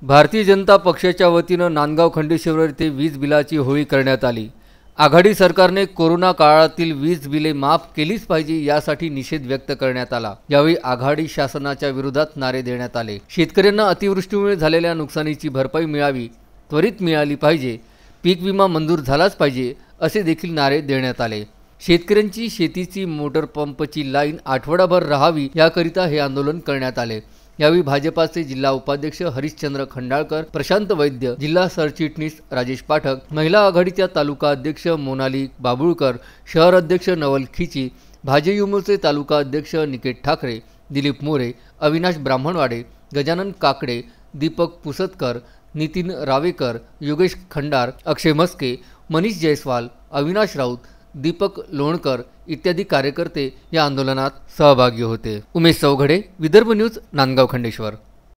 भारतीय जनता पक्षाच्या वतीनं नांदगाव खंडेश्वर येथे वीज बिलाची होळी करण्यात आली। आघाडी सरकारने कोरोना काळातील वीज बिले माफ केलीच पाहिजे यासाठी निषेध व्यक्त करण्यात आला। यावेळी आघाडी शासनाच्या विरोधात नारे देण्यात आले। शेतकऱ्यांना अतिवृष्टीमुळे झालेल्या नुकसानीची भरपाई मिळावी, त्वरित मिळाली पाहिजे, पीक विमा मंजूर झालाच पाहिजे असे देखील नारे देण्यात आले। शेतकऱ्यांची शेतीची मोटर पंपची लाईन आठवडाभर राहावी याकरिता हे आंदोलन करण्यात आले। यावेळी भाजपाचे जिल्हा उपाध्यक्ष हरिश्चंद्र खंडाळकर, प्रशांत वैद्य, जिल्हा सरचिटणीस राजेश पाठक, महिला आघाडीच्या तालुका अध्यक्ष मोनाली बाबुळकर, शहर अध्यक्ष नवल खिची, भाजयुमोचे तालुका अध्यक्ष निकेत ठाकरे, दिलीप मोरे, अविनाश ब्राह्मणवाडे, गजानन काकडे, दीपक पुसतकर, नितीन रावेकर, योगेश खंडार, अक्षय मस्के, मनीष जयस्वाल, अविनाश राऊत, दीपक लोणकर इत्यादी कार्यकर्ते या आंदोलनात सहभागी होते। उमेश चौघडे, विदर्भ न्यूज, नांदगाव खंडेश्वर।